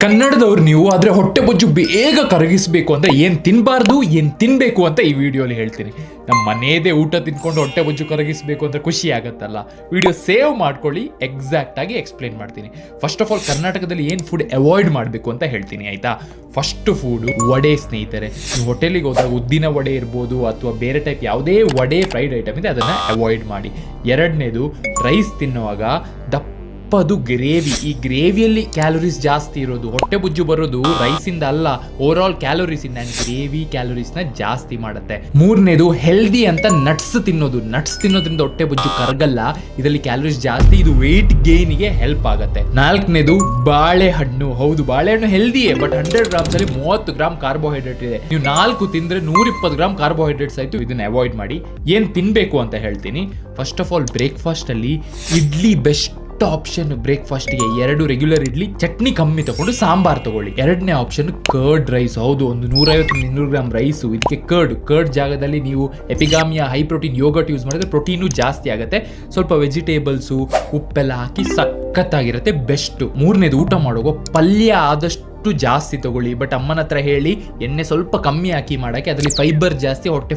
ಕನ್ನಡದವ್ರು ನೀವು, ಆದರೆ ಹೊಟ್ಟೆ ಬೊಜ್ಜು ಬೇಗ ಕರಗಿಸಬೇಕು ಅಂದರೆ ಏನು ತಿನ್ನಬಾರ್ದು, ಏನು ತಿನ್ನಬೇಕು ಅಂತ ಈ ವಿಡಿಯೋಲಿ ಹೇಳ್ತೀನಿ. ನಮ್ಮ ಮನೆಯದೇ ಊಟ ತಿನ್ಕೊಂಡು ಹೊಟ್ಟೆ ಬೊಜ್ಜು ಕರಗಿಸಬೇಕು ಅಂದರೆ ಖುಷಿ ಆಗುತ್ತಲ್ಲ. ವಿಡಿಯೋ ಸೇವ್ ಮಾಡ್ಕೊಳ್ಳಿ, ಎಕ್ಸಾಕ್ಟಾಗಿ ಎಕ್ಸ್ಪ್ಲೇನ್ ಮಾಡ್ತೀನಿ. ಫಸ್ಟ್ ಆಫ್ ಆಲ್ ಕರ್ನಾಟಕದಲ್ಲಿ ಏನು ಫುಡ್ ಅವಾಯ್ಡ್ ಮಾಡಬೇಕು ಅಂತ ಹೇಳ್ತೀನಿ, ಆಯಿತಾ. ಫಸ್ಟ್ ಫುಡು ವಡೆ ಸ್ನೇಹಿತರೆ. ನೀವು ಹೋಟೆಲಿಗೆ ಹೋದಾಗ ಉದ್ದಿನ ವಡೆ ಇರ್ಬೋದು ಅಥವಾ ಬೇರೆ ಟೈಪ್ ಯಾವುದೇ ವಡೆ ಫ್ರೈಡ್ ಐಟಮ್ ಇದೆ ಅದನ್ನು ಅವಾಯ್ಡ್ ಮಾಡಿ. ಎರಡನೇದು, ರೈಸ್ ತಿನ್ನುವಾಗ ಅದು ಗ್ರೇವಿ. ಈ ಗ್ರೇವಿಯಲ್ಲಿ ಕ್ಯಾಲೋರೀಸ್ ಜಾಸ್ತಿ ಇರೋದು. ಹೊಟ್ಟೆ ಬೊಜ್ಜು ಬರೋದು ರೈಸಿಂದ ಅಲ್ಲ, ಓವರ್ ಆಲ್ ಕ್ಯಾಲೋರೀಸ್ ಇಂದ. ಗ್ರೇವಿ ಕ್ಯಾಲೋರೀಸ್ನ ಜಾಸ್ತಿ ಮಾಡುತ್ತೆ. ಮೂರನೇದು, ಹೆಲ್ದಿ ಅಂತ ನಟ್ಸ್ ತಿನ್ನೋದು. ನಟ್ಸ್ ತಿನ್ನೋದ್ರಿಂದ ಹೊಟ್ಟೆ ಬೊಜ್ಜು ಕರಗಲ್ಲ, ಇದರಲ್ಲಿ ಕ್ಯಾಲೋರೀಸ್ ಜಾಸ್ತಿ, ಇದು ವೆಯ್ಟ್ ಗೇನಿಗೆ ಹೆಲ್ಪ್ ಆಗುತ್ತೆ. ನಾಲ್ಕನೇದು, ಬಾಳೆಹಣ್ಣು. ಹೌದು, ಬಾಳೆಹಣ್ಣು ಹೆಲ್ದಿಯೇ, ಬಟ್ 100 ಗ್ರಾಮ್ಸ್ ಅಲ್ಲಿ 30 ಗ್ರಾಮ್ ಕಾರ್ಬೋಹೈಡ್ರೇಟ್ ಇದೆ. ನೀವು 4 ತಿಂದ್ರೆ 120 ಗ್ರಾಮ್ ಕಾರ್ಬೋಹೈಡ್ರೇಟ್ಸ್ ಆಯ್ತು. ಇದನ್ನ ಅವಾಯ್ಡ್ ಮಾಡಿ. ಏನ್ ತಿನ್ಬೇಕು ಅಂತ ಹೇಳ್ತೀನಿ. ಫಸ್ಟ್ ಆಫ್ ಆಲ್ ಬ್ರೇಕ್ಫಾಸ್ಟ್ ಅಲ್ಲಿ ಇಡ್ಲಿ ಬೆಸ್ಟ್ ಆಪ್ಷನ್. ಬ್ರೇಕ್ಫಾಸ್ಟ್ಗೆ 2 ರೆಗ್ಯುಲರ್ ಇಡ್ಲಿ, ಚಟ್ನಿ ಕಮ್ಮಿ ತಗೊಂಡು ಸಾಂಬಾರ್ ತಗೊಳ್ಳಿ. ಎರಡನೇ ಆಪ್ಷನ್ ಕರ್ಡ್ ರೈಸ್. ಹೌದು, ಒಂದು 150-200 ಗ್ರಾಮ್ ರೈಸು, ಇದಕ್ಕೆ ಕರ್ಡ್ ಜಾಗದಲ್ಲಿ ನೀವು Epigamia high protein yoghurt use ಮಾಡಿದ್ರೆ ಪ್ರೋಟೀನು ಜಾಸ್ತಿ ಆಗುತ್ತೆ. ಸ್ವಲ್ಪ ವೆಜಿಟೇಬಲ್ಸು, ಉಪ್ಪೆಲ್ಲ ಹಾಕಿ ಸಖತ್ತಾಗಿರುತ್ತೆ, ಬೆಸ್ಟ್. ಮೂರನೇದು, ಊಟ ಮಾಡುವಾಗ ಪಲ್ಯ ಆದಷ್ಟು ಜಾಸ್ತಿ ತಗೊಳ್ಳಿ. ಬಟ್ ಅಮ್ಮನ ಹತ್ರ ಹೇಳಿ ಎಣ್ಣೆ ಸ್ವಲ್ಪ ಕಮ್ಮಿ ಹಾಕಿ ಮಾಡಕ್ಕೆ, ಅದರಲ್ಲಿ ಫೈಬರ್ ಜಾಸ್ತಿ, ಹೊಟ್ಟೆ